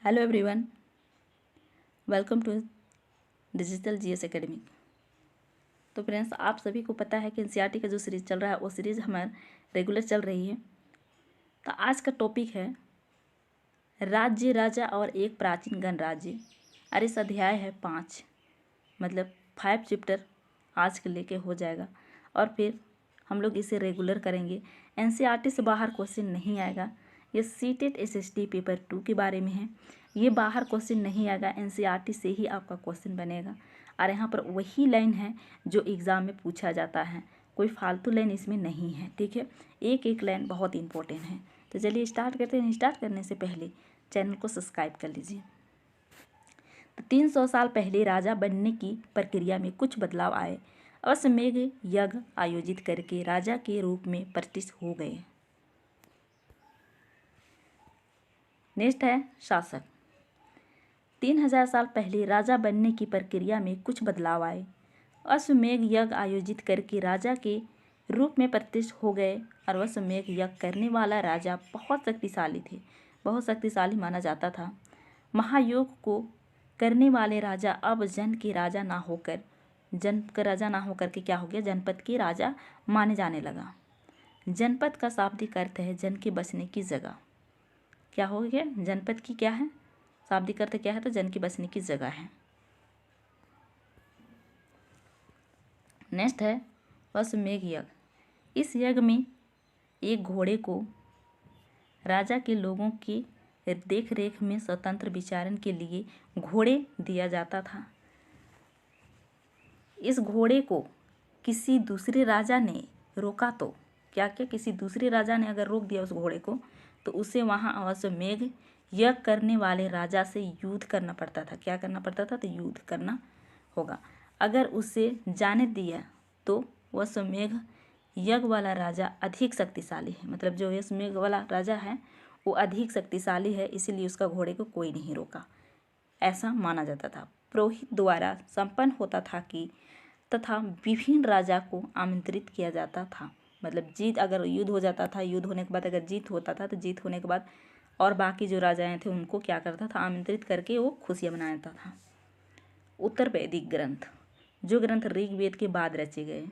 Hello everyone, welcome to digital GS academy. तो friends, आप सभी को पता है कि एनसीईआरटी का जो सीरीज़ चल रहा है वो सीरीज़ हमारे रेगुलर चल रही है। तो आज का टॉपिक है राज्य, राजा और एक प्राचीन गणराज्य। और इस अध्याय है 5, मतलब 5 चैप्टर आज के लेके हो जाएगा। और फिर हम लोग इसे रेगुलर करेंगे। एनसीईआरटी से बाहर क्वेश्चन नहीं आएगा। ये सीटेट एसएसटी पेपर 2 के बारे में है। ये बाहर क्वेश्चन नहीं आएगा, एनसीईआरटी से ही आपका क्वेश्चन बनेगा। और यहाँ पर वही लाइन है जो एग्ज़ाम में पूछा जाता है, कोई फालतू लाइन इसमें नहीं है। ठीक है, एक एक लाइन बहुत इंपॉर्टेंट है। तो चलिए स्टार्ट करते हैं। स्टार्ट करने से पहले चैनल को सब्सक्राइब कर लीजिए। तो 300 साल पहले राजा बनने की प्रक्रिया में कुछ बदलाव आए। अश्वमेध यज्ञ आयोजित करके राजा के रूप में प्रतिष्ठित हो गए। नेक्स्ट है शासक। 3000 साल पहले राजा बनने की प्रक्रिया में कुछ बदलाव आए। अश्वमेध यज्ञ आयोजित करके राजा के रूप में प्रतिष्ठित हो गए। और अश्वमेध यज्ञ करने वाला राजा बहुत शक्तिशाली थे, बहुत शक्तिशाली माना जाता था। महायोग को करने वाले राजा अब जन के राजा ना होकर के क्या हो गया, जनपद के राजा माने जाने लगा। जनपद का शाब्दिक अर्थ है जन के बसने की जगह। क्या हो गया, जनपद की क्या है, शाब्दिक अर्थ क्या है, तो जन की बसने की जगह है। नेक्स्ट है अश्वमेध यज्ञ। इस यज्ञ में एक घोड़े को राजा के लोगों की देख रेख में स्वतंत्र विचरण के लिए घोड़े दिया जाता था। इस घोड़े को किसी दूसरे राजा ने रोका तो क्या क्या, किसी दूसरे राजा ने अगर रोक दिया उस घोड़े को, तो उसे वहाँ अश्वमेध यज्ञ करने वाले राजा से युद्ध करना पड़ता था। क्या करना पड़ता था, तो युद्ध करना होगा। अगर उसे जाने दिया तो वह अश्वमेध यज्ञ वाला राजा अधिक शक्तिशाली है, मतलब जो अश्वमेध वाला राजा है वो अधिक शक्तिशाली है, इसीलिए उसका घोड़े को कोई नहीं रोका, ऐसा माना जाता था। पुरोहित द्वारा संपन्न होता था कि तथा विभिन्न राजा को आमंत्रित किया जाता था। मतलब जीत, अगर युद्ध हो जाता था, युद्ध होने के बाद अगर जीत होता था, तो जीत होने के बाद और बाकी जो राजाएं थे उनको क्या करता था, आमंत्रित करके वो खुशियाँ मनाता था। उत्तर वैदिक ग्रंथ, जो ग्रंथ ऋग्वेद के बाद रचे गए,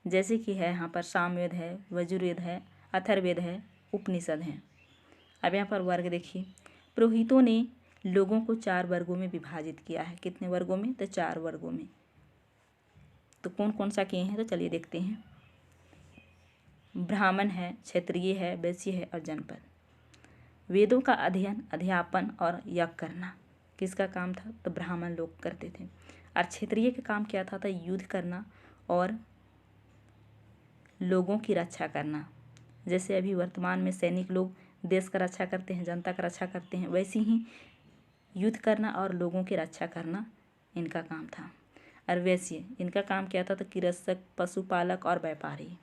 जैसे कि है यहाँ पर सामवेद है, यजुर्वेद है, अथर्ववेद है, उपनिषद है। अब यहाँ पर वर्ग देखिए, पुरोहितों ने लोगों को 4 वर्गों में विभाजित किया है। कितने वर्गों में, तो 4 वर्गों में। तो कौन कौन सा किए हैं, तो चलिए देखते हैं। ब्राह्मण है, क्षत्रिय है, वैश्य है और जनपद। वेदों का अध्ययन, अध्यापन और यज्ञ करना किसका काम था, तो ब्राह्मण लोग करते थे। और क्षत्रिय का काम क्या था, तो युद्ध करना और लोगों की रक्षा करना। जैसे अभी वर्तमान में सैनिक लोग देश का रक्षा करते हैं, जनता का रक्षा करते हैं, वैसे ही युद्ध करना और लोगों की रक्षा करना इनका काम था। और वैश्य, इनका काम क्या था, तो कृषक, पशुपालक और व्यापारी।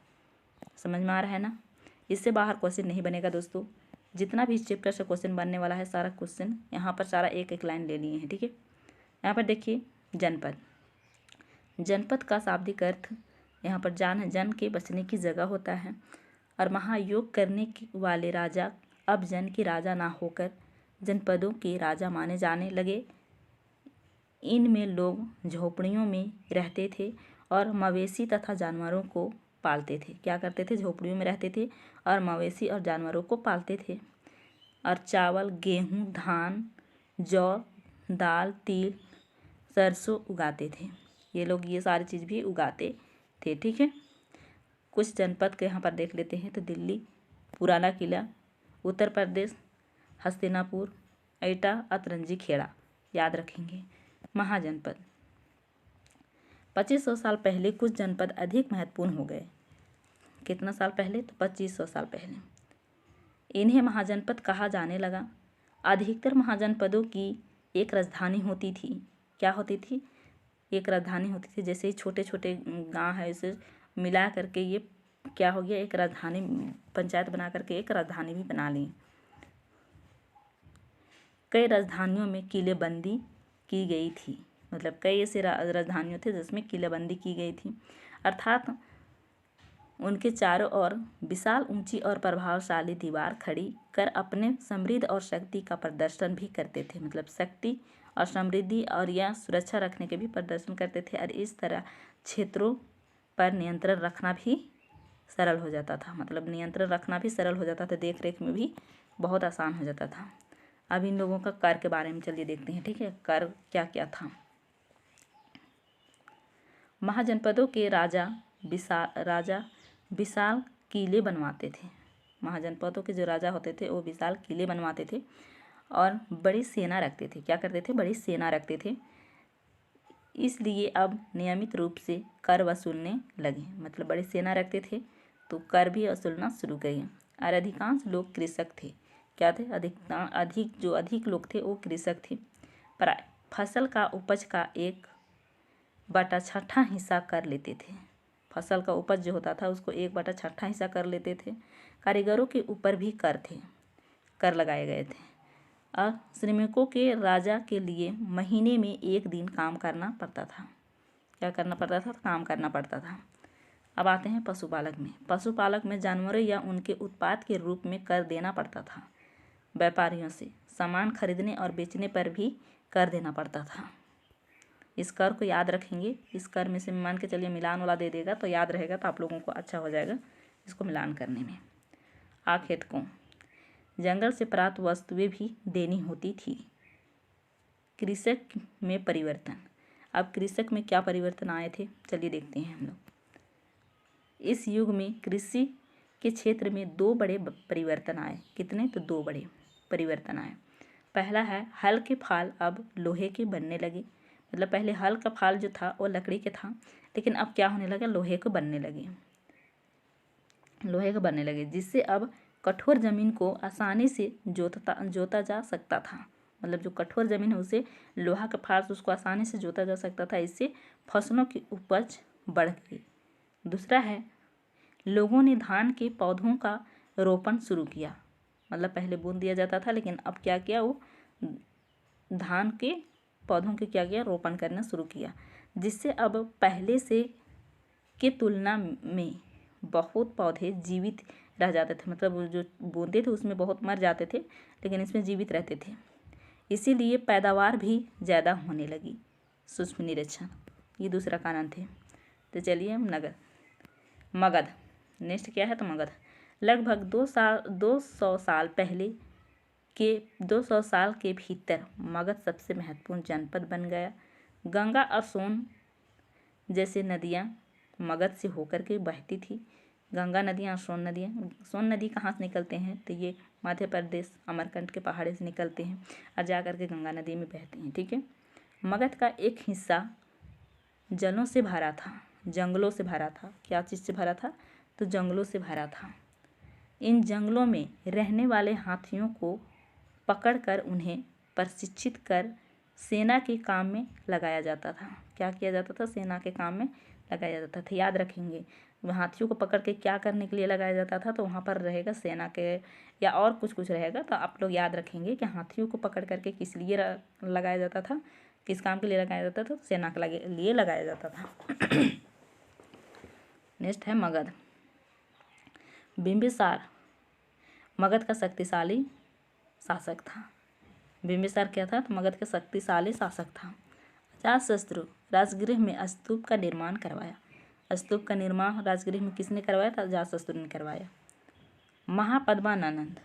समझ में आ रहा है ना। इससे बाहर क्वेश्चन नहीं बनेगा दोस्तों। जितना भी इस चैप्टर से क्वेश्चन बनने वाला है, सारा क्वेश्चन यहाँ पर सारा एक एक लाइन ले लिए हैं। ठीक है, यहाँ पर देखिए जनपद। जनपद का शाब्दिक अर्थ यहाँ पर जन के बसने की जगह होता है। और महायोग करने वाले राजा अब जन के राजा ना होकर जनपदों के राजा माने जाने लगे। इनमें लोग झोपड़ियों में रहते थे और मवेशी तथा जानवरों को पालते थे। क्या करते थे, झोपड़ियों में रहते थे और मवेशी और जानवरों को पालते थे। और चावल, गेहूँ, धान, जौ, दाल, तिल, सरसों उगाते थे। ये लोग ये सारी चीज़ भी उगाते थे। ठीक है, कुछ जनपद के यहाँ पर देख लेते हैं। तो दिल्ली, पुराना किला, उत्तर प्रदेश, हस्तिनापुर, एटा, अतरंजी, खेड़ा, याद रखेंगे। महाजनपद, 2500 साल पहले कुछ जनपद अधिक महत्वपूर्ण हो गए। कितना साल पहले, तो 2500 साल पहले इन्हें महाजनपद कहा जाने लगा। अधिकतर महाजनपदों की एक राजधानी होती थी। क्या होती थी, एक राजधानी होती थी। जैसे ही छोटे छोटे गांव है, इसे मिला करके ये क्या हो गया, एक राजधानी, पंचायत बना करके एक राजधानी भी बना ली। कई राजधानियों में किलेबंदी की गई थी। मतलब कई ऐसे राजधानियों थे जिसमें किलेबंदी की गई थी। अर्थात उनके चारों ओर विशाल, ऊंची और प्रभावशाली दीवार खड़ी कर अपने समृद्धि और शक्ति का प्रदर्शन भी करते थे। मतलब शक्ति और समृद्धि और या सुरक्षा रखने के भी प्रदर्शन करते थे, और इस तरह क्षेत्रों पर नियंत्रण रखना भी सरल हो जाता था। मतलब नियंत्रण रखना भी सरल हो जाता था, देख रेख में भी बहुत आसान हो जाता था। अब इन लोगों का कर के बारे में चलिए देखते हैं। ठीक है, कर क्या क्या था। महाजनपदों के राजा विशाल किले बनवाते थे। महाजनपदों के जो राजा होते थे वो विशाल किले बनवाते थे और बड़ी सेना रखते थे। क्या करते थे? बड़ी सेना रखते थे। इसलिए अब नियमित रूप से कर वसूलने लगे। मतलब बड़ी सेना रखते थे तो कर भी वसूलना शुरू किए। और अधिकांश लोग कृषक थे। क्या थे? अधिक लोग थे वो कृषक थे। पर फसल का उपज का 1/6 हिस्सा कर लेते थे। फसल का उपज जो होता था उसको 1/6 हिस्सा कर लेते थे। कारीगरों के ऊपर भी कर लगाए गए थे। और श्रमिकों के राजा के लिए महीने में 1 दिन काम करना पड़ता था। क्या करना पड़ता था? काम करना पड़ता था। अब आते हैं पशुपालक में। पशुपालक में जानवरों या उनके उत्पाद के रूप में कर देना पड़ता था। व्यापारियों से सामान खरीदने और बेचने पर भी कर देना पड़ता था। इस कर को याद रखेंगे। इस कर में से मान के चलिए मिलान वाला दे देगा तो याद रहेगा, तो आप लोगों को अच्छा हो जाएगा इसको मिलान करने में। आखेटकों, जंगल से प्राप्त वस्तुएं भी देनी होती थी। कृषक में परिवर्तन। अब कृषक में क्या परिवर्तन आए थे चलिए देखते हैं हम लोग। इस युग में कृषि के क्षेत्र में 2 बड़े परिवर्तन आए। कितने? तो 2 बड़े परिवर्तन आए। पहला है हल के फाल अब लोहे के बनने लगे। मतलब पहले हल का फाल जो था वो लकड़ी के था, लेकिन अब क्या होने लगा? लोहे के बनने लगे, जिससे अब कठोर जमीन को आसानी से जोता जा सकता था। मतलब जो कठोर जमीन है उसे लोहा का फाल उसको आसानी से जोता जा सकता था। इससे फसलों की उपज बढ़ गई। दूसरा है लोगों ने धान के पौधों का रोपण शुरू किया। मतलब पहले बूंद दिया जाता था, लेकिन अब क्या किया? वो धान के पौधों के क्या किया? रोपण करना शुरू किया, जिससे अब पहले से के तुलना में बहुत पौधे जीवित रह जाते थे। मतलब जो बूंदे थे उसमें बहुत मर जाते थे, लेकिन इसमें जीवित रहते थे। इसीलिए पैदावार भी ज़्यादा होने लगी। सूक्ष्म निरीक्षण, ये दूसरा कारण थे। तो चलिए मगध। नेक्स्ट क्या है? तो मगध लगभग 200 साल के भीतर मगध सबसे महत्वपूर्ण जनपद बन गया। गंगा और सोन जैसे नदियाँ मगध से होकर के बहती थी। गंगा नदियाँ और सोन नदी कहाँ से निकलते हैं? तो ये मध्य प्रदेश अमरकंटक के पहाड़ी से निकलते हैं और जा कर के गंगा नदी में बहते हैं। ठीक है। मगध का एक हिस्सा जंगलों से भरा था। क्या चीज़ से भरा था? तो जंगलों से भरा था। इन जंगलों में रहने वाले हाथियों को पकड़कर उन्हें प्रशिक्षित कर सेना के काम में लगाया जाता था। क्या किया जाता था? सेना के काम में लगाया जाता था। याद रखेंगे, हाथियों को पकड़ के क्या करने के लिए लगाया जाता था? तो वहाँ पर रहेगा सेना के या और कुछ रहेगा, तो आप लोग याद रखेंगे कि हाथियों को पकड़ करके किस लिए लगाया जाता था, किस काम के लिए लगाया जाता था? सेना के लिए लगाया जाता था। नेक्स्ट है मगध। बिंबिसार मगध का शक्तिशाली शासक था। बिंबिसार क्या था? तो मगध का शक्तिशाली शासक था। अजातशत्रु राजगृह में स्तूप का निर्माण करवाया। स्तूप का निर्माण राजगृह में किसने करवाया था? अजातशत्रु ने करवाया। महापद्मानंद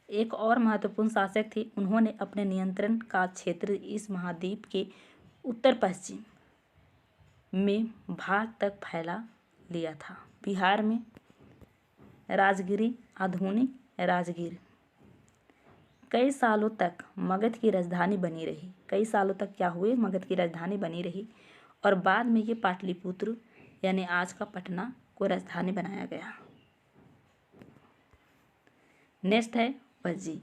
एक और महत्वपूर्ण शासक थे। उन्होंने अपने नियंत्रण का क्षेत्र इस महाद्वीप के उत्तर पश्चिम में भाग तक फैला लिया था। बिहार में राजगिरी, आधुनिक राजगीर कई सालों तक मगध की राजधानी बनी रही। कई सालों तक क्या हुए? मगध की राजधानी बनी रही। और बाद में ये पाटलिपुत्र यानी आज का पटना को राजधानी बनाया गया। नेक्स्ट है वज्जी।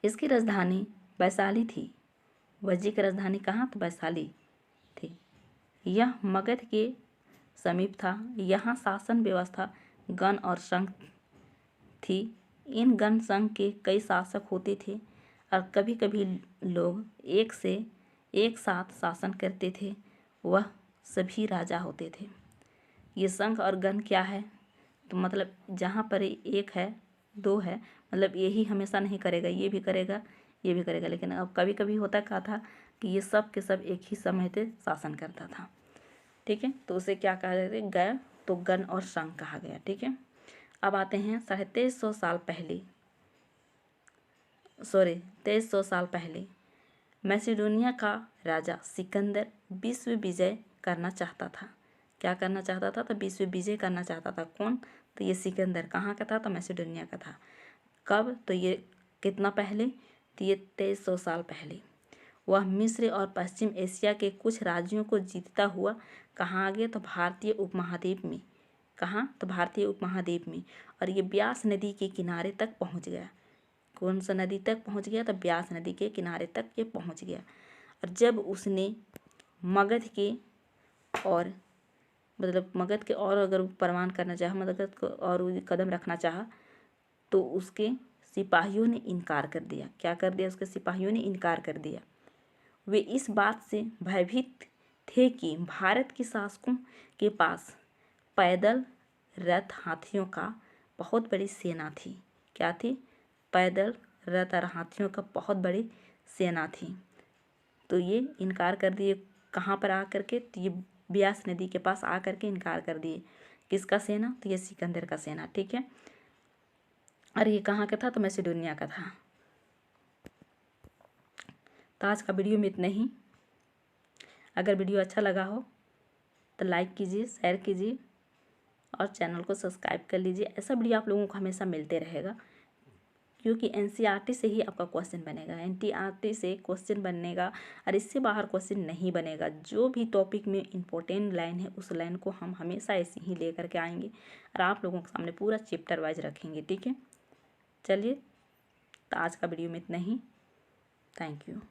इसकी राजधानी वैशाली थी। वज्जी की राजधानी कहाँ? तो वैशाली थी। यह मगध के समीप था। यहाँ शासन व्यवस्था गण और संघ थी। इन गण संघ के कई शासक होते थे और कभी कभी लोग एक साथ शासन करते थे। वह सभी राजा होते थे। ये शंख और गण क्या है, तो मतलब जहाँ पर एक है, दो है, मतलब यही हमेशा नहीं करेगा, ये भी करेगा, ये भी करेगा। लेकिन अब कभी कभी होता क्या था कि ये सब के सब एक ही समय पे शासन करता था। ठीक है, तो उसे क्या कहा जाता है, गय, तो गण और शंख कहा गया। ठीक है, अब आते हैं 2350 साल पहले, 2300 साल पहले मैसेडोनिया का राजा सिकंदर विश्व विजय करना चाहता था। क्या करना चाहता था, तो विश्व विजय करना चाहता था। कौन, तो ये सिकंदर कहाँ का था, तो मैसेडोनिया का था। कब, तो ये कितना पहले, तो ये 2300 साल पहले। वह मिस्र और पश्चिम एशिया के कुछ राज्यों को जीतता हुआ कहाँ आ गया, तो भारतीय उपमहाद्वीप में। कहाँ, तो भारतीय उपमहाद्वीप में। और ये ब्यास नदी के किनारे तक पहुँच गया। कौन सा नदी तक पहुँच गया, तो ब्यास नदी के किनारे तक ये पहुँच गया। और जब उसने मगध के और मतलब मगध के और अगर परवान करना चाहा, मगध को और कदम रखना चाहा, तो उसके सिपाहियों ने इनकार कर दिया। क्या कर दिया, उसके सिपाहियों ने इनकार कर दिया। वे इस बात से भयभीत थे कि भारत के शासकों के पास पैदल, रथ, हाथियों का बहुत बड़ी सेना थी। क्या थी, पैदल, रथ और हाथियों का बहुत बड़ी सेना थी। तो ये इनकार कर दिए। कहाँ पर आ करके, तो ये ब्यास नदी के पास आ करके इनकार कर दिए। किसका सेना, तो ये सिकंदर का सेना। ठीक है, और ये कहाँ का था, तो मैसेडोनिया का था। तो आज का वीडियो में इतना ही। अगर वीडियो अच्छा लगा हो तो लाइक कीजिए, शेयर कीजिए और चैनल को सब्सक्राइब कर लीजिए। ऐसा वीडियो आप लोगों को हमेशा मिलते रहेगा, क्योंकि एनसीईआरटी से ही आपका क्वेश्चन बनेगा, एनटीईआरटी से क्वेश्चन बनेगा और इससे बाहर क्वेश्चन नहीं बनेगा। जो भी टॉपिक में इम्पोर्टेंट लाइन है उस लाइन को हम हमेशा ऐसे ही लेकर के आएंगे और आप लोगों के सामने पूरा चैप्टर वाइज रखेंगे। ठीक है, चलिए, तो आज का वीडियो में इतना ही। Thank you.